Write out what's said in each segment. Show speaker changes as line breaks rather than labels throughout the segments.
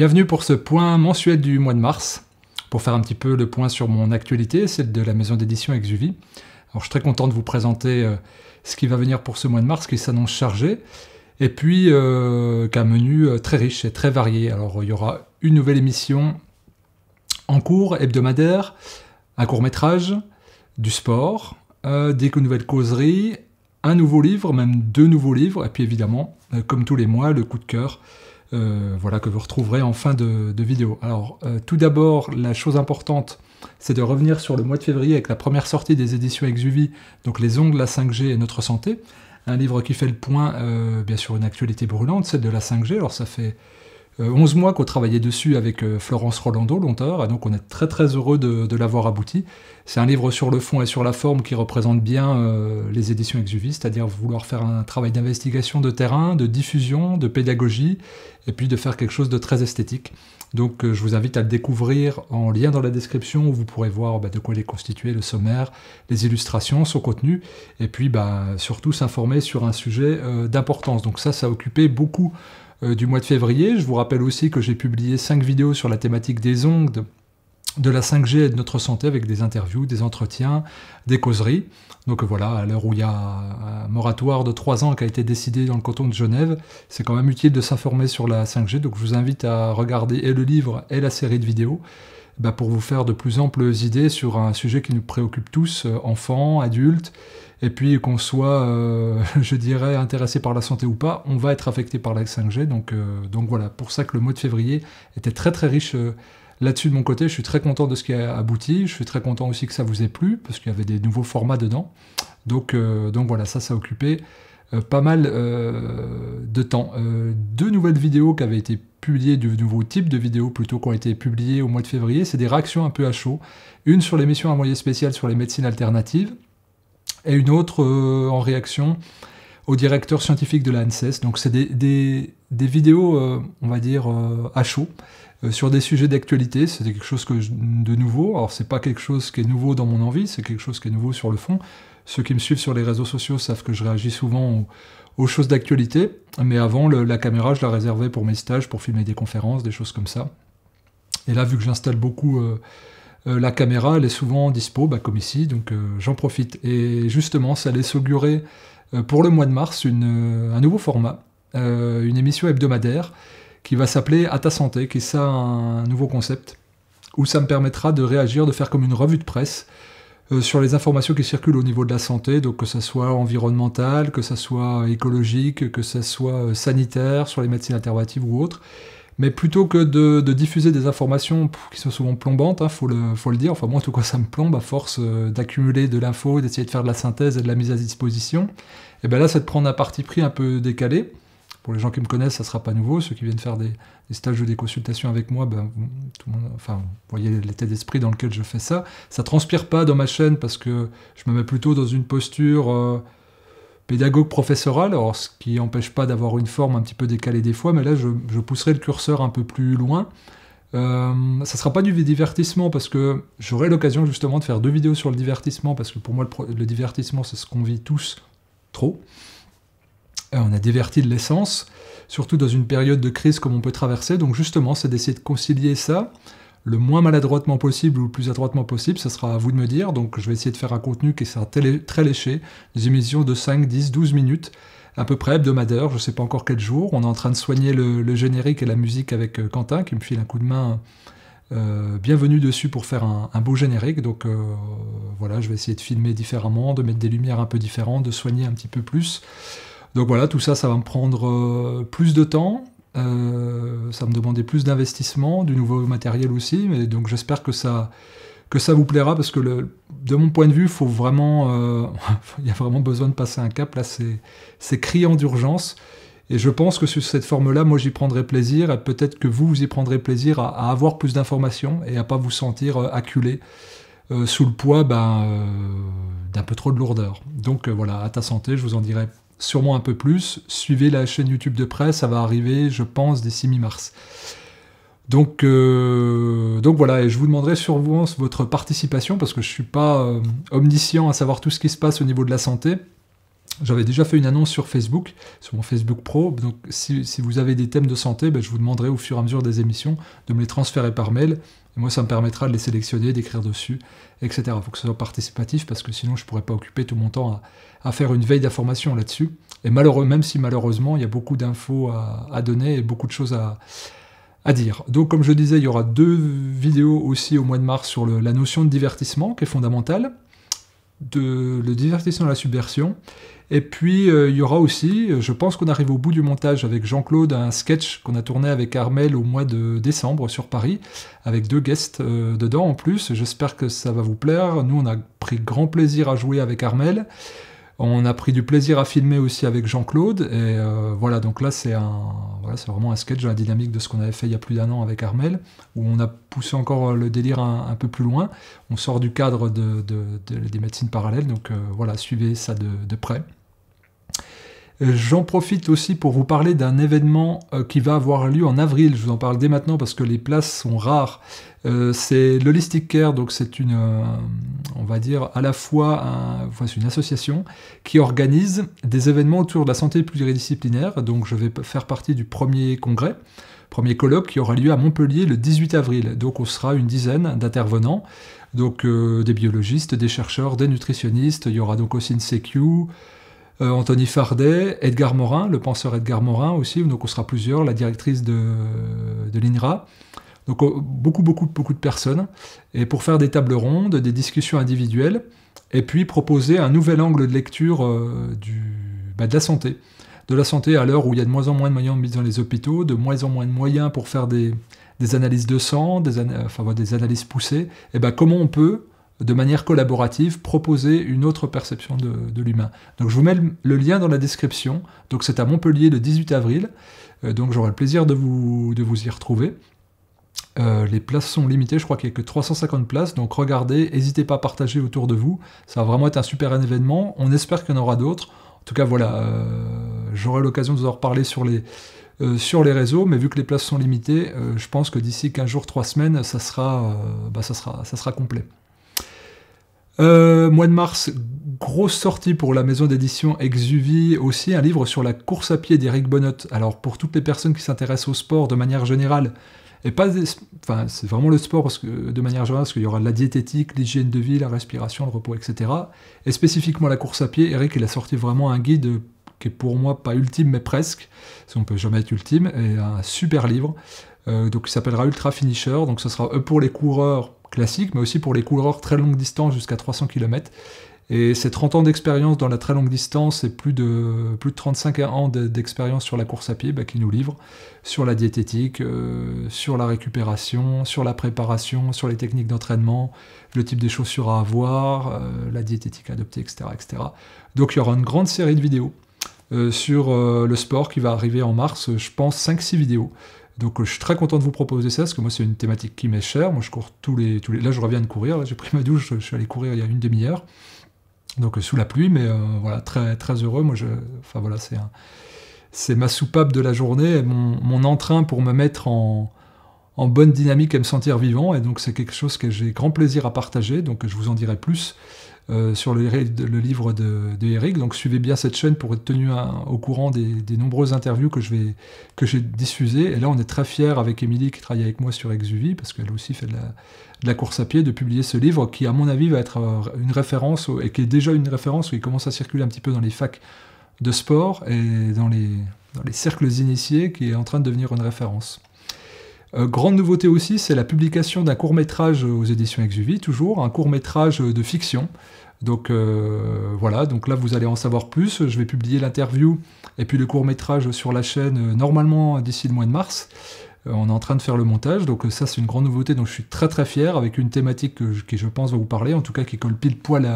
Bienvenue pour ce point mensuel du mois de mars, pour faire un petit peu le point sur mon actualité, celle de la maison d'édition Exuvie. Alors je suis très content de vous présenter ce qui va venir pour ce mois de mars, qui s'annonce chargé, et puis qu'un menu très riche et très varié. Alors il y aura une nouvelle émission en cours, hebdomadaire, un court-métrage, du sport, des nouvelles causeries, un nouveau livre, même 2 nouveaux livres, et puis évidemment, comme tous les mois, le coup de cœur, voilà, que vous retrouverez en fin de vidéo. Alors, tout d'abord, la chose importante, c'est de revenir sur le mois de février avec la première sortie des éditions Exuvie, donc Les ongles, la 5G et notre santé, un livre qui fait le point, bien sûr, une actualité brûlante, celle de la 5G. Alors, ça fait 11 mois qu'on travaillait dessus avec Florence Rolando, l'auteur, et donc on est très très heureux de l'avoir abouti. C'est un livre sur le fond et sur la forme qui représente bien les éditions Exuvie, c'est-à-dire vouloir faire un travail d'investigation de terrain, de diffusion, de pédagogie, et puis de faire quelque chose de très esthétique. Donc je vous invite à le découvrir en lien dans la description, où vous pourrez voir de quoi il est constitué, le sommaire, les illustrations, son contenu, et puis surtout s'informer sur un sujet d'importance. Donc ça a occupé beaucoup du mois de février. Je vous rappelle aussi que j'ai publié 5 vidéos sur la thématique des ongles, de la 5G et de notre santé, avec des interviews, des entretiens, des causeries. Donc voilà, à l'heure où il y a un moratoire de 3 ans qui a été décidé dans le canton de Genève, c'est quand même utile de s'informer sur la 5G, donc je vous invite à regarder et le livre et la série de vidéos, pour vous faire de plus amples idées sur un sujet qui nous préoccupe tous, enfants, adultes, et puis qu'on soit, je dirais, intéressé par la santé ou pas, on va être affecté par la 5G, donc voilà, pour ça que le mois de février était très très riche là-dessus de mon côté. Je suis très content de ce qui a abouti, je suis très content aussi que ça vous ait plu, parce qu'il y avait des nouveaux formats dedans, donc voilà, ça a occupé pas mal de temps. 2 nouvelles vidéos qui avaient été publiées, de nouveaux types de vidéos plutôt, qui ont été publiées au mois de février, c'est des réactions un peu à chaud, une sur l'émission Envoyé spécial sur les médecines alternatives, et une autre en réaction au directeur scientifique de l'ANSES. Donc c'est des vidéos, on va dire, à chaud, sur des sujets d'actualité. C'est quelque chose de nouveau. Alors c'est pas quelque chose qui est nouveau dans mon envie, c'est quelque chose qui est nouveau sur le fond. Ceux qui me suivent sur les réseaux sociaux savent que je réagis souvent aux choses d'actualité, mais avant, la caméra, je la réservais pour mes stages, pour filmer des conférences, des choses comme ça. Et là, vu que j'installe beaucoup la caméra, elle est souvent dispo, comme ici, donc j'en profite. Et justement, ça laisse augurer pour le mois de mars un nouveau format, une émission hebdomadaire qui va s'appeler À ta santé, qui est ça un nouveau concept, où ça me permettra de réagir, de faire comme une revue de presse sur les informations qui circulent au niveau de la santé, donc que ça soit environnemental, que ça soit écologique, que ça soit sanitaire, sur les médecines alternatives ou autres. Mais plutôt que de diffuser des informations qui sont souvent plombantes, faut le dire, enfin moi en tout cas ça me plombe à force d'accumuler de l'info, d'essayer de faire de la synthèse et de la mise à disposition, et là c'est de prendre un parti pris un peu décalé. Pour les gens qui me connaissent, ça ne sera pas nouveau. Ceux qui viennent faire des stages ou des consultations avec moi, tout le monde, vous voyez l'état d'esprit dans lequel je fais ça. Ça ne transpire pas dans ma chaîne parce que je me mets plutôt dans une posture pédagogue professorale, alors ce qui n'empêche pas d'avoir une forme un petit peu décalée des fois, mais là je pousserai le curseur un peu plus loin. Ça ne sera pas du divertissement, parce que j'aurai l'occasion justement de faire 2 vidéos sur le divertissement, parce que pour moi le divertissement c'est ce qu'on vit tous trop. On a diverti de l'essence, surtout dans une période de crise comme on peut traverser, donc justement c'est d'essayer de concilier ça le moins maladroitement possible ou le plus adroitement possible, ça sera à vous de me dire. Donc je vais essayer de faire un contenu qui sera très léché, des émissions de 5, 10, 12 minutes, à peu près hebdomadaires, je ne sais pas encore quel jour. On est en train de soigner le générique et la musique avec Quentin, qui me file un coup de main bienvenue dessus pour faire un beau générique. Donc voilà, je vais essayer de filmer différemment, de mettre des lumières un peu différentes, de soigner un petit peu plus. Donc voilà, tout ça, ça va me prendre plus de temps, ça va me demander plus d'investissement, du nouveau matériel aussi, mais donc j'espère que ça vous plaira, parce que de mon point de vue, faut vraiment, il y a vraiment besoin de passer un cap, là c'est criant d'urgence, et je pense que sur cette forme-là, moi j'y prendrai plaisir, et peut-être que vous y prendrez plaisir à avoir plus d'informations, et à pas vous sentir acculé sous le poids d'un peu trop de lourdeur. Donc voilà, à ta santé, je vous en dirai sûrement un peu plus. Suivez la chaîne YouTube de Presse, ça va arriver, je pense, d'ici mi-mars. Donc voilà, et je vous demanderai sûrement votre participation, parce que je ne suis pas omniscient à savoir tout ce qui se passe au niveau de la santé. J'avais déjà fait une annonce sur Facebook, sur mon Facebook Pro, donc si vous avez des thèmes de santé, je vous demanderai au fur et à mesure des émissions de me les transférer par mail, et moi ça me permettra de les sélectionner, d'écrire dessus, etc. Il faut que ce soit participatif, parce que sinon je ne pourrais pas occuper tout mon temps à faire une veille d'information là-dessus, et même si malheureusement il y a beaucoup d'infos à donner et beaucoup de choses à dire. Donc comme je disais, il y aura 2 vidéos aussi au mois de mars sur la notion de divertissement, qui est fondamentale, le divertissement et la subversion. Et puis il y aura aussi, je pense qu'on arrive au bout du montage avec Jean-Claude, un sketch qu'on a tourné avec Armel au mois de décembre sur Paris, avec 2 guests dedans en plus. J'espère que ça va vous plaire. Nous, on a pris grand plaisir à jouer avec Armel. On a pris du plaisir à filmer aussi avec Jean-Claude, et voilà, donc là c'est vraiment un sketch de la dynamique de ce qu'on avait fait il y a plus d'1 an avec Armel, où on a poussé encore le délire un peu plus loin. On sort du cadre des médecines parallèles, donc voilà, suivez ça de près. J'en profite aussi pour vous parler d'un événement qui va avoir lieu en avril. Je vous en parle dès maintenant parce que les places sont rares. C'est l'Holistic Care, donc c'est on va dire à la fois une association qui organise des événements autour de la santé pluridisciplinaire. Donc je vais faire partie du premier congrès, premier colloque qui aura lieu à Montpellier le 18 avril. Donc on sera une dizaine d'intervenants, donc des biologistes, des chercheurs, des nutritionnistes. Il y aura donc aussi une sécu, Anthony Fardet, Edgar Morin, le penseur Edgar Morin aussi, donc on sera plusieurs, la directrice de l'INRA. Donc beaucoup de personnes, et pour faire des tables rondes, des discussions individuelles, et puis proposer un nouvel angle de lecture de la santé. De la santé à l'heure où il y a de moins en moins de moyens mis dans les hôpitaux, de moins en moins de moyens pour faire des analyses de sang, des analyses poussées, et comment on peut, de manière collaborative, proposer une autre perception de l'humain. Donc je vous mets le lien dans la description. Donc c'est à Montpellier le 18 avril, donc j'aurai le plaisir de vous y retrouver. Les places sont limitées, je crois qu'il n'y a que 350 places, donc regardez, n'hésitez pas à partager autour de vous, ça va vraiment être un super événement, on espère qu'il y en aura d'autres. En tout cas voilà, j'aurai l'occasion de vous en reparler sur les réseaux, mais vu que les places sont limitées, je pense que d'ici 15 jours, 3 semaines, ça sera complet. Mois de mars, grosse sortie pour la maison d'édition Exuvie, aussi un livre sur la course à pied d'Éric Bonnotte. Alors pour toutes les personnes qui s'intéressent au sport de manière générale, et c'est vraiment le sport de manière générale, parce qu'il y aura de la diététique, l'hygiène de vie, la respiration, le repos, etc. Et spécifiquement la course à pied, Eric il a sorti vraiment un guide qui est pour moi pas ultime mais presque, si on peut jamais être ultime, et un super livre, donc il s'appellera Ultra Finisher, donc ce sera pour les coureurs classiques, mais aussi pour les coureurs très longue distance jusqu'à 300 km. Et c'est 30 ans d'expérience dans la très longue distance et plus de 35 ans d'expérience sur la course à pied qui nous livre sur la diététique, sur la récupération, sur la préparation, sur les techniques d'entraînement, le type de chaussures à avoir, la diététique à adopter, etc., etc. Donc il y aura une grande série de vidéos sur le sport qui va arriver en mars, je pense 5-6 vidéos. Donc je suis très content de vous proposer ça, parce que moi c'est une thématique qui m'est chère. Moi je cours tous les... Là je reviens de courir, là j'ai pris ma douche, je suis allé courir il y a une demi-heure. Donc sous la pluie, mais voilà, très, très heureux. Moi, voilà, c'est ma soupape de la journée, mon entrain pour me mettre en bonne dynamique et me sentir vivant. Et donc c'est quelque chose que j'ai grand plaisir à partager. Donc je vous en dirai plus sur le livre de Eric. Donc suivez bien cette chaîne pour être tenu au courant des nombreuses interviews que j'ai diffusées. Et là, on est très fiers avec Émilie qui travaille avec moi sur Exuvie, parce qu'elle aussi fait de la course à pied, de publier ce livre qui, à mon avis, va être une référence, et qui est déjà une référence, qui commence à circuler un petit peu dans les facs de sport et dans les cercles initiés, qui est en train de devenir une référence. Grande nouveauté aussi, c'est la publication d'un court-métrage aux éditions Exuvie, toujours, un court-métrage de fiction. Donc voilà, donc là vous allez en savoir plus, je vais publier l'interview et puis le court-métrage sur la chaîne normalement d'ici le mois de mars. On est en train de faire le montage, donc ça c'est une grande nouveauté, donc je suis très très fier, avec une thématique qui je pense va vous parler, en tout cas qui colle pile poil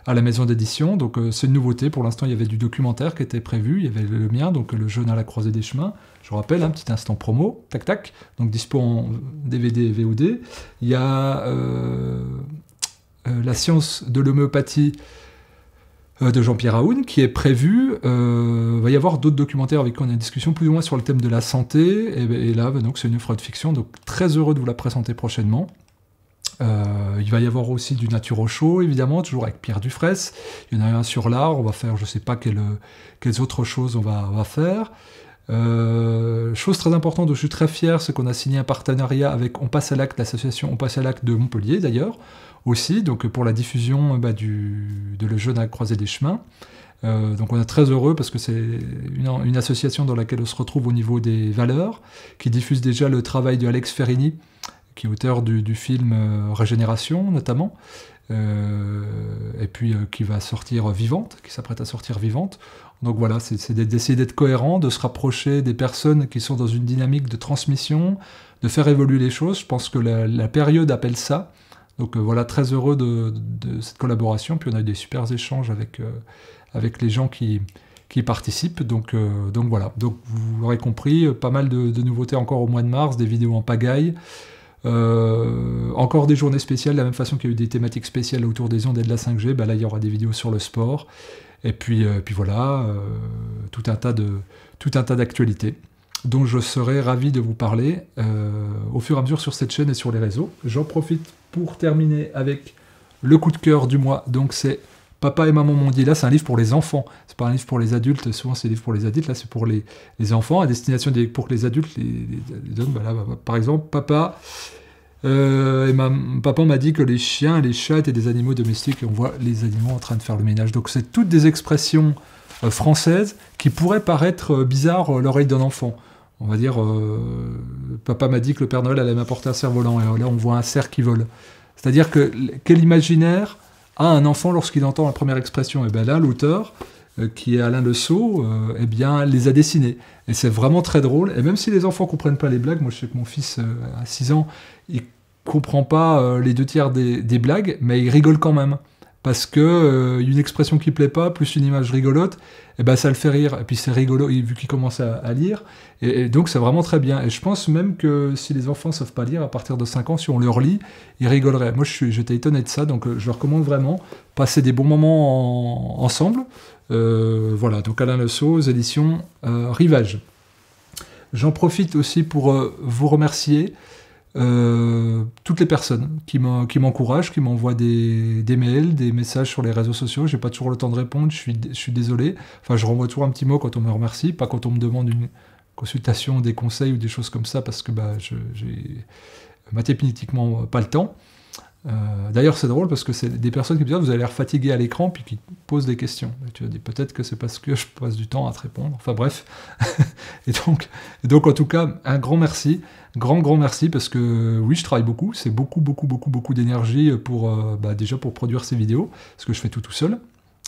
à la maison d'édition. Donc c'est une nouveauté, pour l'instant il y avait du documentaire qui était prévu, il y avait le mien, donc Le Jeune à la croisée des chemins, je vous rappelle, un petit instant promo, tac tac, donc dispo en DVD et VOD. Il y a La science de l'homéopathie de Jean-Pierre Aoun, qui est prévu. Va y avoir d'autres documentaires avec qui on a une discussion plus ou moins sur le thème de la santé, et là donc c'est une œuvre de fiction, donc très heureux de vous la présenter prochainement. Il va y avoir aussi du nature au chaud, évidemment, toujours avec Pierre Dufraisse. Il y en a un sur l'art, on va faire, je ne sais pas quelles autres choses on va faire. Chose très importante dont je suis très fier, c'est qu'on a signé un partenariat avec On Passe à l'Acte, l'association On Passe à l'Acte de Montpellier d'ailleurs, aussi, donc pour la diffusion de Le Jeune à croisée des chemins. Donc on est très heureux parce que c'est une association dans laquelle on se retrouve au niveau des valeurs, qui diffuse déjà le travail de Alex Ferrini, qui est auteur du film Régénération notamment, et puis qui va sortir Vivante, qui s'apprête à sortir Vivante. Donc voilà, c'est d'essayer d'être cohérent, de se rapprocher des personnes qui sont dans une dynamique de transmission, de faire évoluer les choses. Je pense que la période appelle ça. Donc voilà, très heureux de cette collaboration. Puis on a eu des super échanges avec les gens qui participent. Donc voilà, donc vous l'aurez compris, pas mal de nouveautés encore au mois de mars, des vidéos en pagaille. Encore des journées spéciales, de la même façon qu'il y a eu des thématiques spéciales autour des ondes et de la 5G, là il y aura des vidéos sur le sport, et puis voilà, tout un tas d'actualités dont je serai ravi de vous parler au fur et à mesure sur cette chaîne et sur les réseaux. J'en profite pour terminer avec le coup de cœur du mois, donc c'est Papa et Maman m'ont dit. Là, c'est un livre pour les enfants. C'est pas un livre pour les adultes. Souvent, c'est des livres pour les adultes. Là, c'est pour les enfants, à destination pour que les adultes les donnent. Par exemple, Papa m'a dit que les chiens et les chats étaient des animaux domestiques et on voit les animaux en train de faire le ménage. Donc, c'est toutes des expressions françaises qui pourraient paraître bizarres à l'oreille d'un enfant. On va dire, Papa m'a dit que le Père Noël allait m'apporter un cerf-volant. Et là, on voit un cerf qui vole. C'est-à-dire que quel imaginaire a un enfant lorsqu'il entend la première expression? Et bien là, l'auteur, qui est Alain Le Sceau, eh bien, les a dessinés. Et c'est vraiment très drôle. Et même si les enfants ne comprennent pas les blagues, moi je sais que mon fils à 6 ans, il ne comprend pas les 2/3 des blagues, mais il rigole quand même. Parce que une expression qui ne plaît pas, plus une image rigolote, eh ben, ça le fait rire. Et puis c'est rigolo, vu qu'il commence à lire. Et donc c'est vraiment très bien. Et je pense même que si les enfants ne savent pas lire, à partir de 5 ans, si on leur lit, ils rigoleraient. Moi j'étais étonné de ça, donc je leur recommande vraiment. Passer des bons moments ensemble. Voilà, donc Alain Le Sceau, aux éditions Rivage. J'en profite aussi pour vous remercier. Toutes les personnes qui m'encouragent, qui m'envoient des mails, des messages sur les réseaux sociaux. J'ai pas toujours le temps de répondre, je suis désolé. Enfin, je renvoie toujours un petit mot quand on me remercie, pas quand on me demande une consultation, des conseils ou des choses comme ça, parce que j'ai mathématiquement pas le temps. D'ailleurs, c'est drôle parce que c'est des personnes qui me disent vous avez l'air fatigué à l'écran, puis qui posent des questions. Et tu vas dire peut-être que c'est parce que je passe du temps à te répondre. Enfin bref. et donc, en tout cas, un grand merci. Grand merci parce que oui, je travaille beaucoup. C'est beaucoup d'énergie déjà pour produire ces vidéos, parce que je fais tout seul.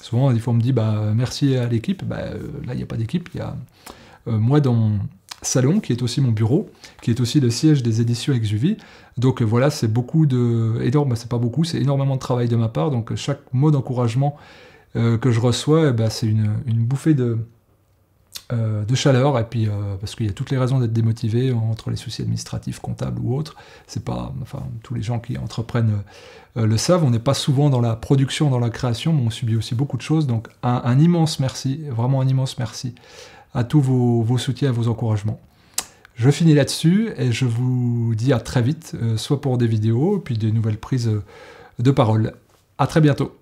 Souvent, des fois, on me dit merci à l'équipe. Là, il n'y a pas d'équipe. Il y a moi dans mon salon, qui est aussi mon bureau, qui est aussi le siège des éditions Exuvie. Donc voilà, c'est c'est pas beaucoup, c'est énormément de travail de ma part. Donc chaque mot d'encouragement que je reçois, c'est une bouffée de chaleur. Et puis parce qu'il y a toutes les raisons d'être démotivé entre les soucis administratifs, comptables ou autres. C'est pas, enfin, tous les gens qui entreprennent le savent. On n'est pas souvent dans la production, dans la création, mais on subit aussi beaucoup de choses. Donc un immense merci, vraiment un immense merci à tous vos soutiens et vos encouragements. Je finis là-dessus et je vous dis à très vite, soit pour des vidéos, puis des nouvelles prises de parole. À très bientôt.